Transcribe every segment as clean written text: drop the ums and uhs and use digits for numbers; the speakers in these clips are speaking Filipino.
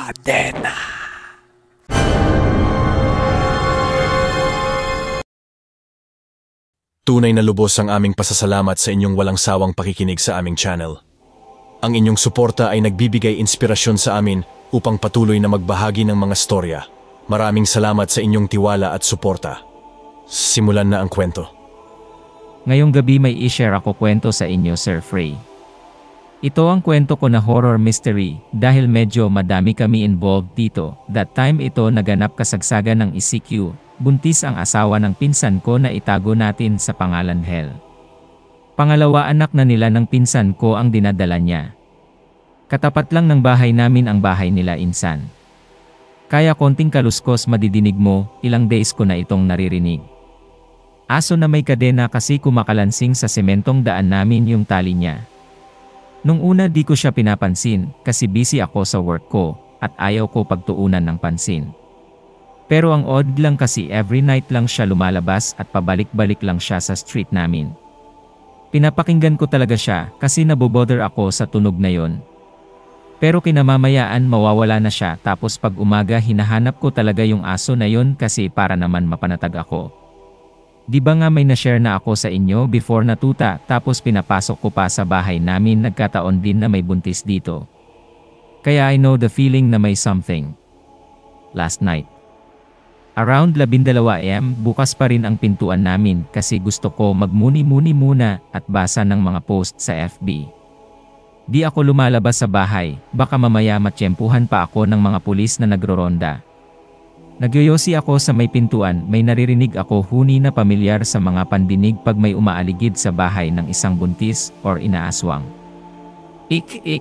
Kadena. Tunay na lubos ang aming pasasalamat sa inyong walang sawang pakikinig sa aming channel. Ang inyong suporta ay nagbibigay inspirasyon sa amin upang patuloy na magbahagi ng mga storya. Maraming salamat sa inyong tiwala at suporta. Simulan na ang kwento. Ngayong gabi may i-share ako kwento sa inyo, Sir Frey. Ito ang kwento ko na horror mystery dahil medyo madami kami involved dito. That time ito naganap kasagsagan ng ECQ. Buntis ang asawa ng pinsan ko na itago natin sa pangalan Hel. Pangalawa anak na nila ng pinsan ko ang dinadala niya. Katapat lang ng bahay namin ang bahay nila insan. Kaya konting kaluskos madidinig mo, ilang days ko na itong naririnig. Aso na may kadena kasi kumakalansing sa sementong daan namin yung tali niya. Nung una di ko siya pinapansin kasi busy ako sa work ko at ayaw ko pagtuunan ng pansin. Pero ang odd lang kasi every night lang siya lumalabas at pabalik-balik lang siya sa street namin. Pinapakinggan ko talaga siya kasi nabobother ako sa tunog na yon. Pero kinamamayaan mawawala na siya tapos pag umaga hinahanap ko talaga yung aso na yon kasi para naman mapanatag ako. Di ba nga may na-share na ako sa inyo before natuta tapos pinapasok ko pa sa bahay namin nagkataon din na may buntis dito. Kaya I know the feeling na may something. Last night. Around 12 AM bukas pa rin ang pintuan namin kasi gusto ko magmuni-muni muna at basa ng mga post sa FB. Di ako lumalabas sa bahay, baka mamaya matsyempuhan pa ako ng mga pulis na nagroronda. Nagyoyosi ako sa may pintuan, may naririnig ako huni na pamilyar sa mga pandinig pag may umaaligid sa bahay ng isang buntis or inaaswang. Ik-ik.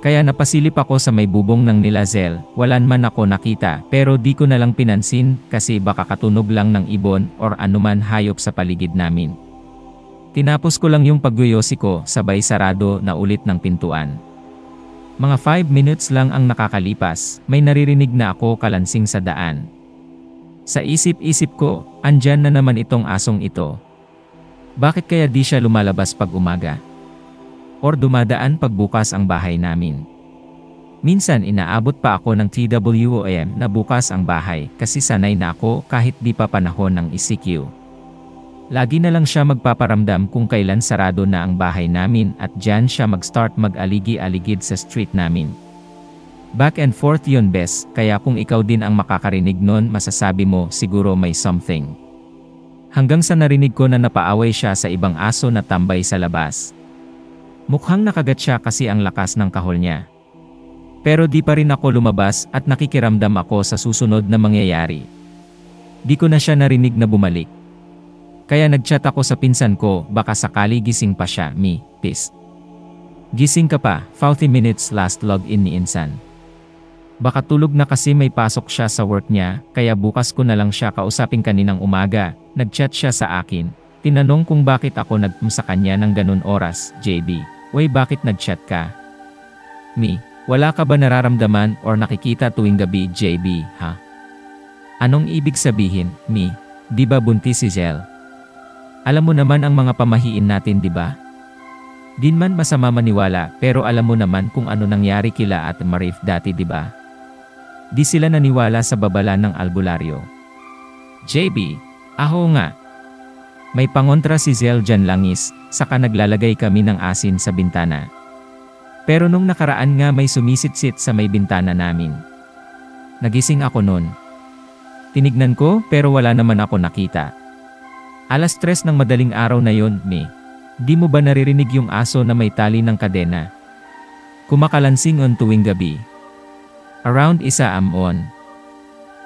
Kaya napasilip ako sa may bubong ng nilazel, walan man ako nakita pero di ko na lang pinansin kasi baka katunog lang ng ibon or anuman hayop sa paligid namin. Tinapos ko lang yung pagyoyosi ko sabay sarado na ulit ng pintuan. Mga 5 minutes lang ang nakakalipas, may naririnig na ako kalansing sa daan. Sa isip-isip ko, andyan na naman itong asong ito. Bakit kaya di siya lumalabas pag umaga? Or dumadaan pagbukas ang bahay namin. Minsan inaabot pa ako ng TWOM na bukas ang bahay kasi sanay na ako kahit di pa panahon ng ECQ. Lagi na lang siya magpaparamdam kung kailan sarado na ang bahay namin at dyan siya mag-start mag-aligi-aligid sa street namin. Back and forth yun bes, kaya kung ikaw din ang makakarinig nun masasabi mo siguro may something. Hanggang sa narinig ko na napaaway siya sa ibang aso na tambay sa labas. Mukhang nakagat siya kasi ang lakas ng kahol niya. Pero di pa rin ako lumabas at nakikiramdam ako sa susunod na mangyayari. Di ko na siya narinig na bumalik. Kaya nagchat ako sa pinsan ko baka sakali gising pa siya, peace. Gising ka pa, 40 minutes last login ni insan. Baka tulog na kasi may pasok siya sa work niya, kaya bukas ko na lang siya kausapin kaninang umaga, nagchat siya sa akin. Tinanong kung bakit ako sa kanya ng ganun oras, JB. Way bakit nagchat ka? Wala ka ba nararamdaman or nakikita tuwing gabi, JB, ha? Anong ibig sabihin, di ba buntis si Zel? Alam mo naman ang mga pamahiin natin, di ba? Din man masama maniwala, pero alam mo naman kung ano nangyari kila at Marif dati, di ba? Di sila naniwala sa babala ng albularyo. JB, aho nga. May pangontra si Zel dyan langis, saka naglalagay kami ng asin sa bintana. Pero nung nakaraan nga may sumisitsit sa may bintana namin. Nagising ako nun. Tinignan ko pero wala naman ako nakita. 3:00 ng madaling araw na yon, Di mo ba naririnig yung aso na may tali ng kadena? Kumakalansing on tuwing gabi. Around 1 AM on.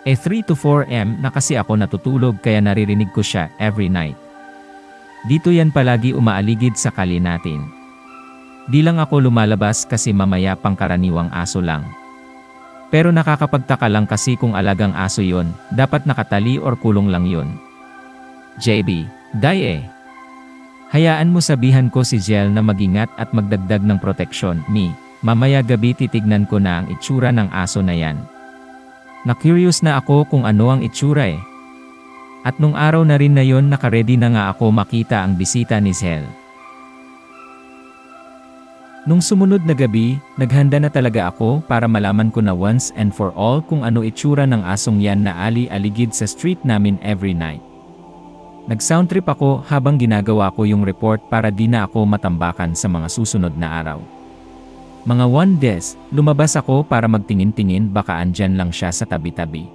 3 to 4 AM na kasi ako natutulog kaya naririnig ko siya every night. Dito yan palagi umaaligid sa kali natin. Di lang ako lumalabas kasi mamaya pangkaraniwang aso lang. Pero nakakapagtaka lang kasi kung alagang aso yon, dapat nakatali or kulong lang yon. JB, Hayaan mo sabihan ko si Zel na magingat at magdagdag ng proteksyon, mamaya gabi titignan ko na ang itsura ng aso na yan. Na-curious na ako kung ano ang itsura At nung araw na rin na yon nakaredy na nga ako makita ang bisita ni Zel. Nung sumunod na gabi, naghanda na talaga ako para malaman ko na once and for all kung ano itsura ng asong yan na ali-aligid sa street namin every night. Nag-soundtrip ako habang ginagawa ko yung report para di na ako matambakan sa mga susunod na araw. Mga 1 days, lumabas ako para magtingin-tingin baka andyan lang siya sa tabi-tabi.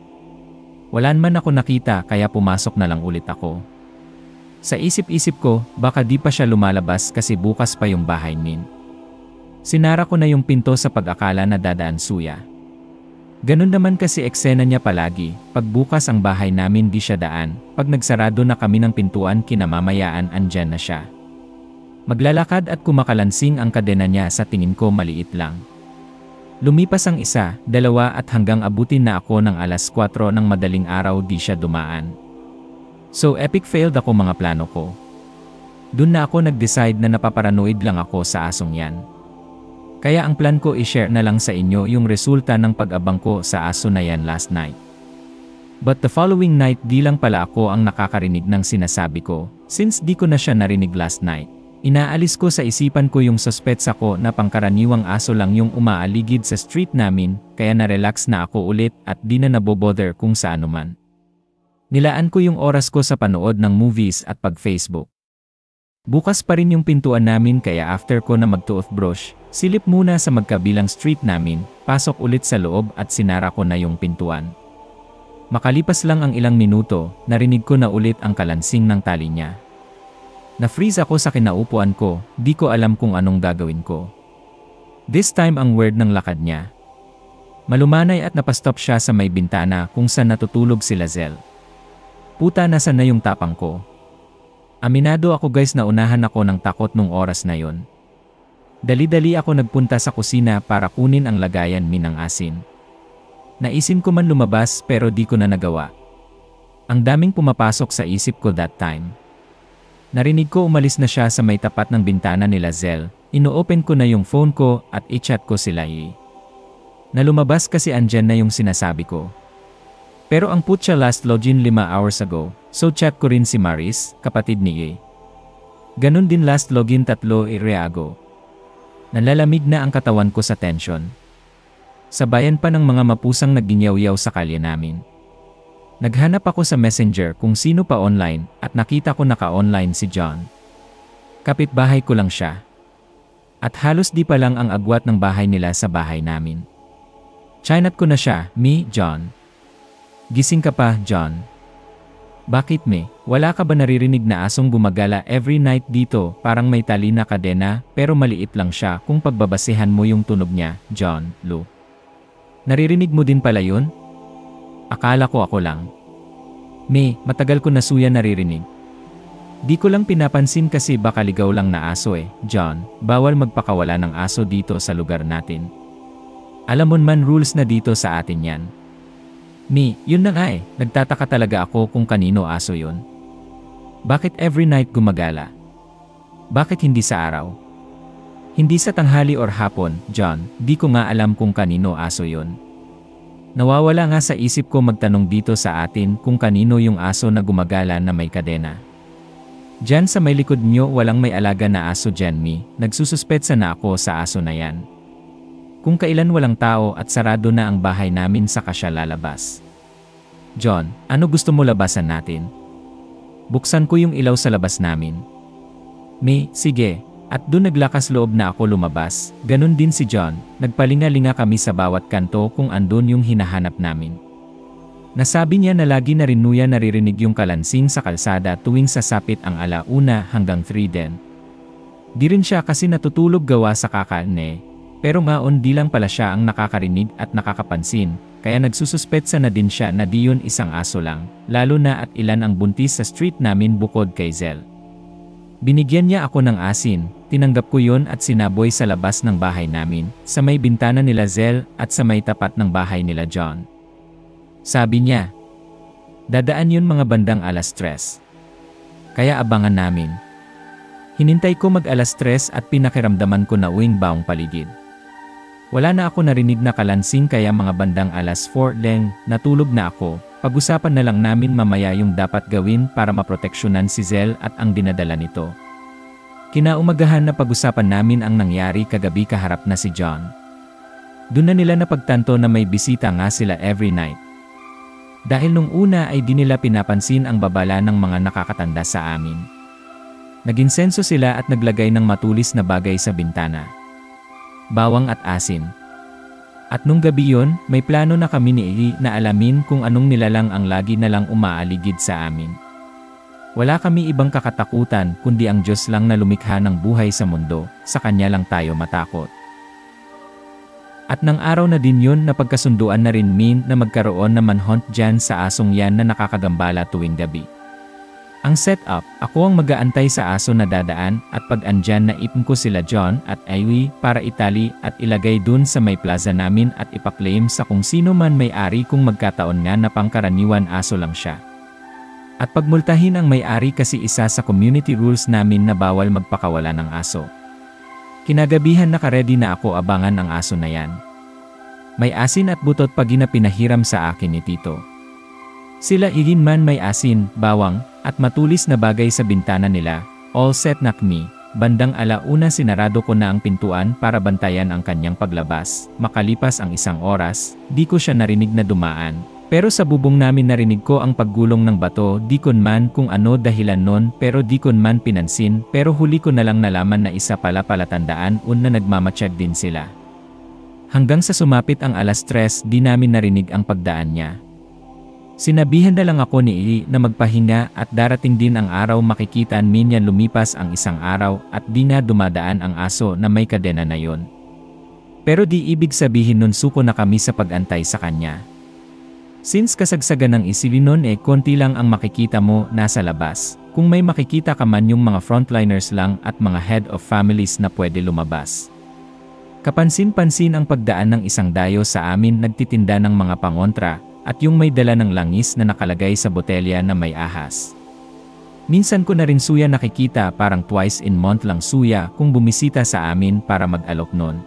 Wala man ako nakita kaya pumasok na lang ulit ako. Sa isip-isip ko, baka di pa siya lumalabas kasi bukas pa yung bahay min. Sinara ko na yung pinto sa pag-akala na dadaan suya. Ganun naman kasi eksena niya palagi, pag bukas ang bahay namin di siya daan, pag nagsarado na kami ng pintuan kinamamayaan andyan na siya. Maglalakad at kumakalansing ang kadena niya sa tingin ko maliit lang. Lumipas ang 1, 2 at hanggang abutin na ako ng alas 4 ng madaling araw di siya dumaan. So epic failed ako mga plano ko. Doon na ako nag-decide na napaparanoid lang ako sa asong yan. Kaya ang plan ko i-share na lang sa inyo yung resulta ng pag-abang ko sa aso na yan last night. But the following night di lang pala ako ang nakakarinig ng sinasabi ko, since di ko na siya narinig last night. Inaalis ko sa isipan ko yung suspets ako na pangkaraniwang aso lang yung umaaligid sa street namin, kaya na-relax na ako ulit at di na nabobother kung saano man. Nilaan ko yung oras ko sa panood ng movies at pag-Facebook. Bukas pa rin yung pintuan namin kaya after ko na mag-toothbrush, silip muna sa magkabilang street namin, pasok ulit sa loob at sinara ko na yung pintuan. Makalipas lang ang ilang minuto, narinig ko na ulit ang kalansing ng tali niya. Na-freeze ako sa kinaupuan ko, di ko alam kung anong gagawin ko. This time ang weird ng lakad niya. Malumanay at napastop siya sa may bintana kung saan natutulog si Lazelle. Puta, nasan na yung tapang ko? Aminado ako guys na unahan ako ng takot nung oras na yon. Dali-dali ako nagpunta sa kusina para kunin ang lagayan ng asin. Naisin ko man lumabas pero di ko na nagawa. Ang daming pumapasok sa isip ko that time. Narinig ko umalis na siya sa may tapat ng bintana ni Lazelle, ino-open ko na yung phone ko at i-chat ko sila Na lumabas kasi andyan na yung sinasabi ko. Pero ang putya last login 5 hours ago, so chat ko rin si Maris, kapatid ni Ganun din last login 3 ago. Nalalamig na ang katawan ko sa tension. Sabayan pa ng mga mapusang nagginyaw-yaw sa kalye namin. Naghanap ako sa messenger kung sino pa online at nakita ko naka-online si John. Kapitbahay ko lang siya. At halos di pa lang ang agwat ng bahay nila sa bahay namin. Chinat ko na siya, John. Gising ka pa, John. Bakit wala ka ba naririnig na asong gumagala every night dito? Parang may tali na kadena pero maliit lang siya kung pagbabasehan mo yung tunog niya, John, Lou. Naririnig mo din pala yun? Akala ko ako lang. Matagal ko na suya naririnig. Di ko lang pinapansin kasi baka ligaw lang na aso John, bawal magpakawala ng aso dito sa lugar natin. Alam mo man rules na dito sa atin yan. Yun na nga nagtataka talaga ako kung kanino aso yun. Bakit every night gumagala? Bakit hindi sa araw? Hindi sa tanghali or hapon, John, di ko nga alam kung kanino aso yun. Nawawala nga sa isip ko magtanong dito sa atin kung kanino yung aso na gumagala na may kadena. Diyan sa may likod nyo walang may alaga na aso dyan nagsususpetsa na ako sa aso na yan. Kung kailan walang tao at sarado na ang bahay namin saka siya lalabas. John, ano gusto mo labasan natin? Buksan ko yung ilaw sa labas namin. Sige. At doon naglakas loob na ako lumabas, ganun din si John, nagpalinga-linga kami sa bawat kanto kung andun yung hinahanap namin. Nasabi niya na lagi na rin nuya naririnig yung kalansing sa kalsada tuwing sasapit ang 1:00 hanggang 3 din. Di rin siya kasi natutulog gawa sa kakane. Pero ngaon di lang pala siya ang nakakarinig at nakakapansin, kaya nagsususpetsa na din siya na di yun isang aso lang, lalo na at ilan ang buntis sa street namin bukod kay Zelle. Binigyan niya ako ng asin, tinanggap ko yun at sinaboy sa labas ng bahay namin, sa may bintana nila Zelle at sa may tapat ng bahay nila John. Sabi niya, dadaan yun mga bandang 3:00. Kaya abangan namin. Hinintay ko mag 3:00 at pinakiramdaman ko na uwing baong paligid. Wala na ako narinig na kalansing kaya mga bandang 4:00 natulog na ako. Pag-usapan na lang namin mamaya yung dapat gawin para maproteksyonan si Zelle at ang dinadala nito. Kinaumagahan na pag-usapan namin ang nangyari kagabi kaharap na si John. Doon na nila napagtanto na may bisita nga sila every night. Dahil nung una ay di nila pinapansin ang babala ng mga nakakatanda sa amin. Naginsenso sila at naglagay ng matulis na bagay sa bintana. Bawang at asin. At nung gabi yon, may plano na kami ni Eli na alamin kung anong nilalang ang lagi na lang umaaligid sa amin. Wala kami ibang kakatakutan kundi ang Diyos lang na lumikha ng buhay sa mundo, sa Kanya lang tayo matakot. At nang araw na din yun napagkasunduan na rin min na magkaroon na manhunt dyan sa asong yan na nakakagambala tuwing gabi. Ang setup, ako ang mag-aantay sa aso na dadaan at pag andyan na ipon ko sila John at Ivy para itali at ilagay dun sa may plaza namin at ipaklaim sa kung sino man may-ari kung magkataon nga na pangkaraniwan aso lang siya. At pagmultahin ang may-ari kasi isa sa community rules namin na bawal magpakawala ng aso. Kinagabihan nakaredy na ako abangan ang aso na yan. May asin at butot pag pinahiram sa akin ni Tito. Sila igin man may asin, bawang, at matulis na bagay sa bintana nila, all set na kami. Bandang alauna sinarado ko na ang pintuan para bantayan ang kanyang paglabas. Makalipas ang 1 oras, di ko siya narinig na dumaan. Pero sa bubong namin narinig ko ang paggulong ng bato, di kon man kung ano dahilan nun pero di kon man pinansin pero huli ko na lang nalaman na isa pala palatandaan na nagmamatsyag din sila. Hanggang sa sumapit ang 3:00 di namin narinig ang pagdaan niya. Sinabihan na lang ako ni Eli na magpahinga at darating din ang araw makikita niya lumipas ang 1 araw at di na dumadaan ang aso na may kadena na yon. Pero di ibig sabihin nun suko na kami sa pag-antay sa kanya. Since kasagsagan ng isili nun konti lang ang makikita mo nasa labas. Kung may makikita ka man yung mga frontliners lang at mga head of families na pwede lumabas. Kapansin-pansin ang pagdaan ng isang dayo sa amin nagtitinda ng mga pangontra at yung may dala ng langis na nakalagay sa botelya na may ahas. Minsan ko na rin suya nakikita parang twice in month lang suya kung bumisita sa amin para mag-alok nun.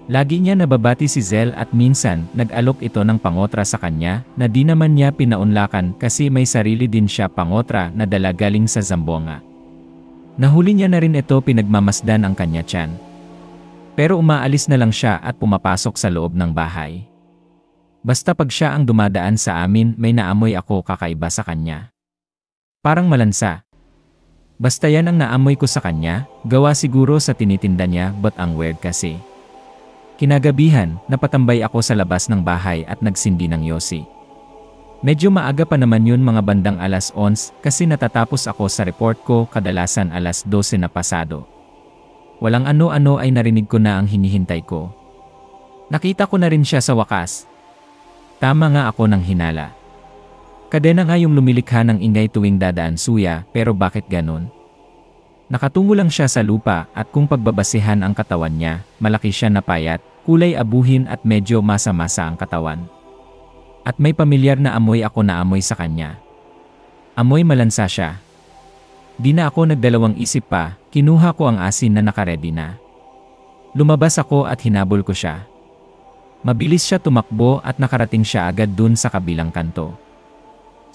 Lagi niya nababati si Zel at minsan nag-alok ito ng pangotra sa kanya na di naman niya pinaunlakan kasi may sarili din siya pangotra na dala galing sa Zamboanga. Nahuli niya na rin ito pinagmamasdan ang kanya tiyan. Pero umaalis na lang siya at pumapasok sa loob ng bahay. Basta pag siya ang dumadaan sa amin may naamoy ako kakaiba sa kanya. Parang malansa. Basta yan ang naamoy ko sa kanya, gawa siguro sa tinitinda niya but ang weird kasi. Kinagabihan, napatambay ako sa labas ng bahay at nagsindi ng yosi. Medyo maaga pa naman yun mga bandang 11:00 kasi natatapos ako sa report ko kadalasan 12:00 na pasado. Walang ano-ano ay narinig ko na ang hinihintay ko. Nakita ko na rin siya sa wakas. Tama nga ako ng hinala. Kadena nga yung lumilikha ng ingay tuwing dadaan suya pero bakit ganun? Nakatungo lang siya sa lupa at kung pagbabasihan ang katawan niya, malaki siya na payat, kulay abuhin at medyo masa-masa ang katawan. At may pamilyar na amoy ako na amoy sa kanya. Amoy malansa siya. Di na ako nagdalawang isip pa, kinuha ko ang asin na nakaredy na. Lumabas ako at hinabol ko siya. Mabilis siya tumakbo at nakarating siya agad dun sa kabilang kanto.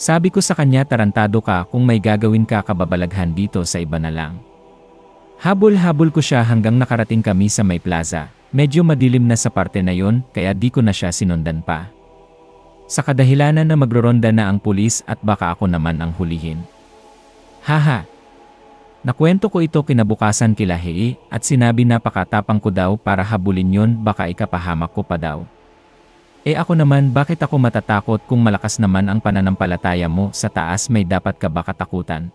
Sabi ko sa kanya tarantado ka kung may gagawin ka kababalaghan dito sa iba na lang. Habol-habol ko siya hanggang nakarating kami sa may plaza. Medyo madilim na sa parte na yon kaya di ko na siya sinundan pa. Sa kadahilanan na magroronda na ang pulis at baka ako naman ang hulihin. Haha! Nakwento ko ito kinabukasan kila Hei at sinabi na pakatapang ko daw para habulin yon baka ikapahamak ko pa daw. Ako naman bakit ako matatakot kung malakas naman ang pananampalataya mo sa taas may dapat ka ba katakutan?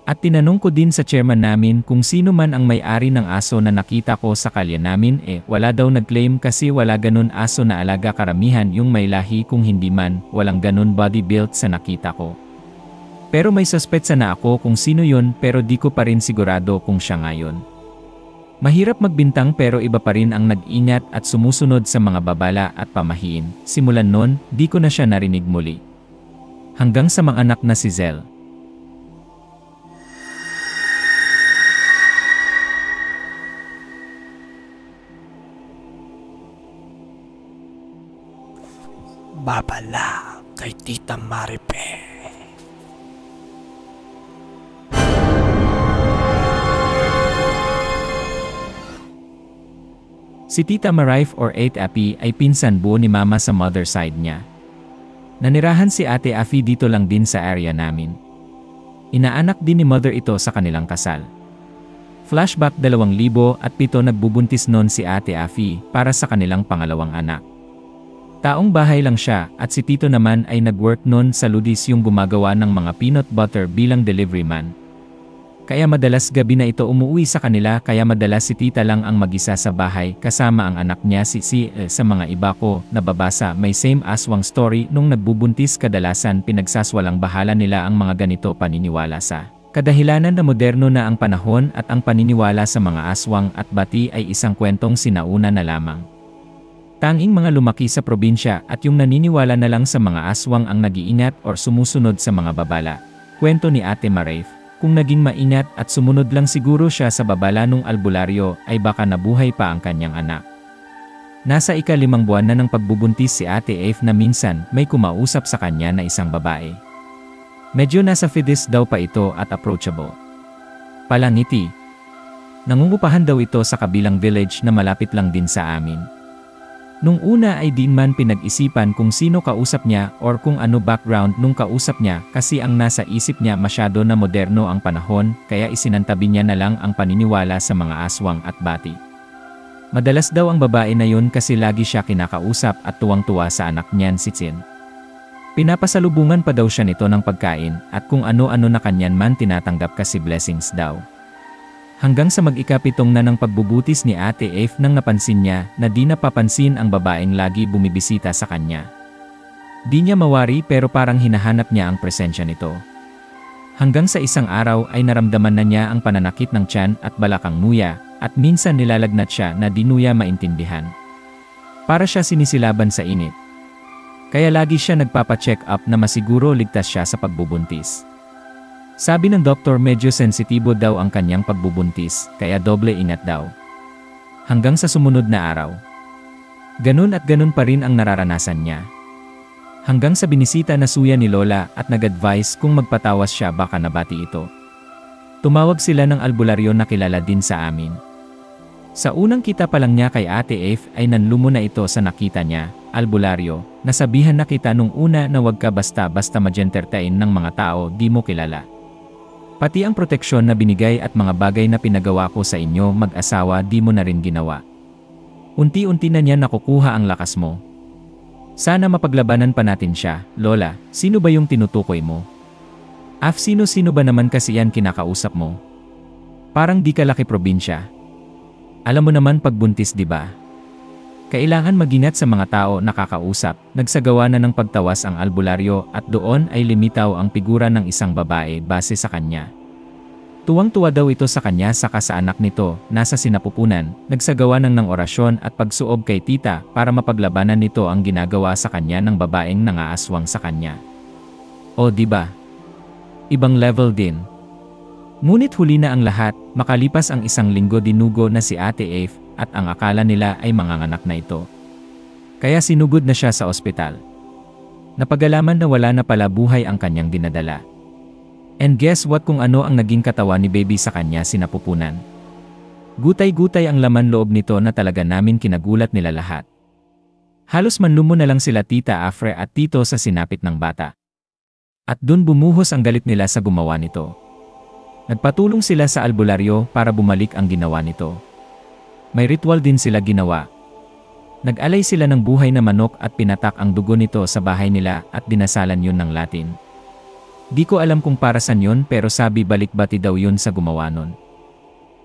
At tinanong ko din sa chairman namin kung sino man ang may-ari ng aso na nakita ko sa kalye namin wala daw nag-claim kasi wala ganun aso na alaga karamihan yung may lahi kung hindi man walang ganun body build sa nakita ko. Pero may suspetsa na ako kung sino yun pero di ko pa rin sigurado kung siya ngayon. Mahirap magbintang pero iba pa rin ang nag-ingat at sumusunod sa mga babala at pamahiin. Simulan nun, di ko na siya narinig muli. Hanggang sa mga anak na si Zel. Babala kay Tita Maripe. Si Tita Marife or Ate Afi ay pinsan buo ni Mama sa mother side niya. Nanirahan si Ate Afi dito lang din sa area namin. Inaanak din ni mother ito sa kanilang kasal. Flashback 2007 nagbubuntis noon si Ate Afi para sa kanilang pangalawang anak. Taong bahay lang siya at si Tito naman ay nag-work noon sa Ludis yung gumagawa ng mga peanut butter bilang delivery man. Kaya madalas gabi na ito umuwi sa kanila kaya madalas si Tita lang ang mag-isa sa bahay kasama ang anak niya si sa mga iba ko nababasa may same aswang story nung nagbubuntis kadalasan pinagsaswalang bahala nila ang mga ganito paniniwala sa kadahilanan na moderno na ang panahon at ang paniniwala sa mga aswang at bati ay isang kwentong sinauna na lamang. Tanging mga lumaki sa probinsya at yung naniniwala na lang sa mga aswang ang nag-iingat or sumusunod sa mga babala. Kwento ni Ate Marife. Kung naging maingat at sumunod lang siguro siya sa babala nung albularyo ay baka nabuhay pa ang kanyang anak. Nasa ika-5 buwan na ng pagbubuntis si Ate Afe na minsan may kumausap sa kanya na isang babae. Medyo nasa fidis daw pa ito at approachable. Palangiti. Nangungupahan daw ito sa kabilang village na malapit lang din sa amin. Nung una ay di man pinag-isipan kung sino kausap niya or kung ano background nung kausap niya kasi ang nasa isip niya masyado na moderno ang panahon kaya isinantabi niya na lang ang paniniwala sa mga aswang at bati. Madalas daw ang babae na yun kasi lagi siya kinakausap at tuwang-tuwa sa anak niyan si Chin. Pinapasalubungan pa daw siya nito ng pagkain at kung ano-ano na kanyan man tinatanggap kasi blessings daw. Hanggang sa mag-ikapitong na ng pagbubutis ni Ate Afe nang napansin niya na di napapansin ang babaeng lagi bumibisita sa kanya. Di niya mawari pero parang hinahanap niya ang presensya nito. Hanggang sa isang araw ay naramdaman na niya ang pananakit ng tiyan at balakang nguya at minsan nilalagnat siya na di nuya maintindihan. Para siya sinisilaban sa init. Kaya lagi siya nagpapa-check up na masiguro ligtas siya sa pagbubuntis. Sabi ng doktor medyo sensitibo daw ang kanyang pagbubuntis, kaya doble ingat daw. Hanggang sa sumunod na araw. Ganun at ganun pa rin ang nararanasan niya. Hanggang sa binisita na suya ni Lola at nag-advise kung magpatawas siya baka nabati ito. Tumawag sila ng albularyo na kilala din sa amin. Sa unang kita pa lang niya kay Ate Afe ay nanlumo na ito sa nakita niya, albularyo, nasabihan na kita nung una na wag ka basta-basta majentertain ng mga tao di mo kilala. Pati ang proteksyon na binigay at mga bagay na pinagawa ko sa inyo mag-asawa di mo na rin ginawa. Unti-unti na niya nakukuha ang lakas mo. Sana mapaglabanan pa natin siya, Lola, sino ba yung tinutukoy mo? Sino-sino ba naman kasi yan kinakausap mo? Parang di ka laki probinsya. Alam mo naman pagbuntis di ba? Kailangan magingat sa mga tao nakakausap, nagsagawa na ng pagtawas ang albularyo at doon ay limitaw ang figura ng isang babae base sa kanya. Tuwang-tuwa daw ito sa kanya saka sa anak nito, nasa sinapupunan, nagsagawa ng orasyon at pagsuob kay tita para mapaglabanan nito ang ginagawa sa kanya ng babaeng nangaaswang sa kanya. O diba? Ibang level din. Ngunit huli na ang lahat, makalipas ang 1 linggo dinugo na si Ate Afe at ang akala nila ay manganganak na ito. Kaya sinugod na siya sa ospital. Napagalaman na wala na pala buhay ang kanyang dinadala. And guess what kung ano ang naging katawan ni baby sa kanya sinapupunan? Gutay-gutay ang laman loob nito na talaga namin kinagulat nila lahat. Halos manlumo na lang sila Tita Afre at Tito sa sinapit ng bata. At dun bumuhos ang galit nila sa gumawa nito. Nagpatulong sila sa albularyo para bumalik ang ginawa nito. May ritual din sila ginawa. Nag-alay sila ng buhay na manok at pinatak ang dugo nito sa bahay nila at dinasalan yun ng Latin. Di ko alam kung para saan yun pero sabi balik-bati daw yun sa gumawa nun.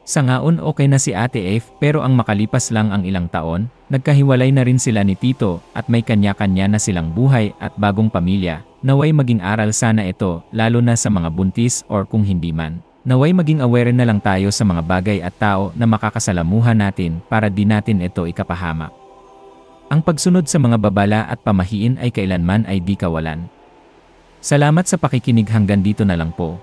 Sa ngaon okay na si Ate Afe pero ang makalipas lang ang ilang taon, nagkahiwalay na rin sila ni Tito at may kanya-kanya na silang buhay at bagong pamilya. Naway maging aral sana ito lalo na sa mga buntis or kung hindi man. Naway maging aware na lang tayo sa mga bagay at tao na makakasalamuhan natin para di natin ito ikapahamak. Ang pagsunod sa mga babala at pamahiin ay kailanman ay di kawalan. Salamat sa pakikinig hanggang dito na lang po.